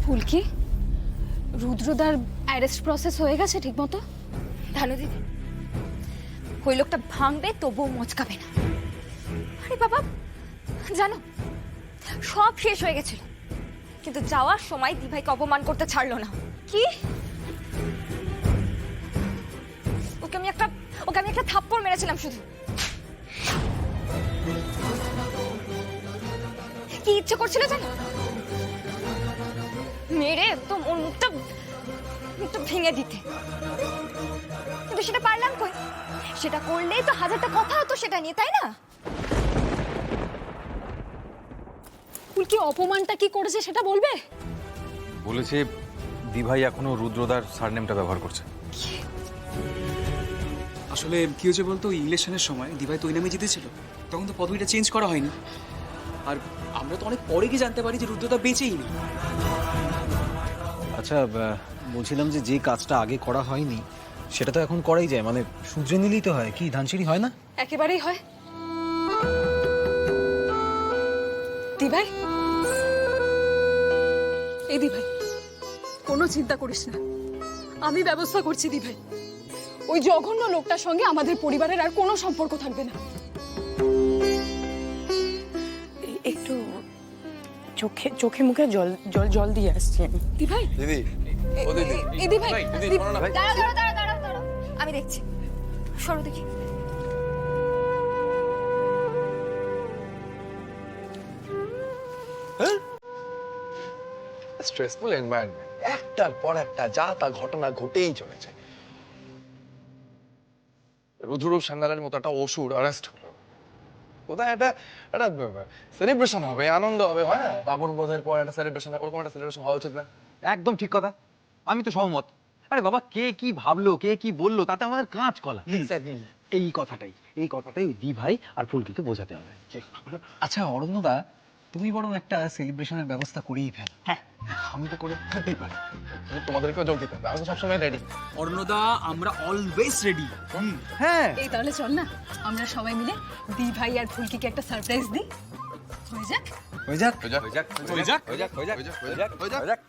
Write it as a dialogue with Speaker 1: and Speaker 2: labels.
Speaker 1: ফুলকি, রুদ্রদার arrest process হয়ে গেছে ঠিক মতো?
Speaker 2: ধানু দিদি, ওই লোকটা ভাঙবে তবুও মচকাবে না। আরে বাবা, জানো সব শেষ হয়ে গেছিল, কিন্তু যাওয়ার সময় দিভাইকে অপমান করতে ছাড়লো না। কি? ওকে আমি একটা থাপ্পড় মেরেছিলাম শুধু। কি ইচ্ছে করছিল জানো? মেরে একদম ওর মুখটা ভেঙে দিতে, কিন্তু সেটা পারলাম কই? সেটা করলেই তো হাজারটা কথা হতো সেটা নিয়ে, তাই না?
Speaker 1: ফুলকি অপমানটা কি করেছে সেটা বলবে?
Speaker 3: বলেছে দিভাই এখনো রুদ্রদার সারনেমটা ব্যবহার করছে।
Speaker 4: আসলে কি হয়েছে বলতো, ইলেকশনের সময় দিভাই তো ওই নামে জিতেছিল, তখন তো পদবিটা চেঞ্জ করা হয়নি। আর আমরা তো অনেক পরে গিয়ে জানতে পারি যে রুদ্রদা বেঁচেই নেই।
Speaker 5: আচ্ছা, বলছিলাম যে যে কাজটা আগে করা হয়নি সেটা তো এখন করাই যায়, মানে শুধরে নিলেই তো হয়। কি ধানসিঁড়ি হয় না?
Speaker 1: একেবারেই হয়। দিভাই, এই দিভাই, কোনো চিন্তা করিস না, আমি ব্যবস্থা করছি দিভাই। ওই জঘন্য লোকটার সঙ্গে আমাদের পরিবারের আর কোনো সম্পর্ক থাকবে না।
Speaker 6: একটু চোখে মুখে জল জল জল দিয়ে আসছি আমি।
Speaker 1: দিভাই,
Speaker 3: দিদি,
Speaker 1: এই দিভাই,
Speaker 2: দাঁড়াও, আমি দেখছি। সরো দেখি।
Speaker 7: স্ট্রেসফুল এনভায়রনমেন্ট, একটার পর একটা যা তা ঘটনা ঘটেই চলেছে। রুদ্ররূপ সান্যালের মতো একটা অসুর অ্যারেস্ট হলো, কোথায় একটা একটা সেলিব্রেশন হবে, আনন্দ হবে, হয় না? বাবুর বোধের পর একটা সেলিব্রেশন, ওরকম একটা সেলিব্রেশন হওয়া উচিত না?
Speaker 5: একদম ঠিক কথা, আমি তো সহমত। আরে বাবা, কে কি ভাবলো, কে কি বললো, তাতে আমাদের কাজ কলা। এই কথাটাই ওই দিভাই আর ফুলকিকে বোঝাতে হবে। আচ্ছা অরণ্যদা, তুমি বরং একটা সেলিব্রেশনের ব্যবস্থা করেই ফেল।
Speaker 7: হ্যাঁ, আমি তো করে ফেলতেই পারি, কিন্তু তোমাদেরকেও যোগ দিতে হবে, আমি তো সবসময় রেডি।
Speaker 4: অরণ্যদা, আমরা অলওয়েজ রেডি।
Speaker 5: হ্যাঁ,
Speaker 1: এই তাহলে চল না, আমরা সবাই মিলে দিভাই আর ফুলকিকে একটা সারপ্রাইজ দিই। হয়ে যাক।
Speaker 5: হয়ে যাক।
Speaker 3: হয়ে যাক, হয়ে যাক, হয়ে যাক, হয়ে যাক, হয়ে যাক, হয়ে যাক, হয়ে যাক।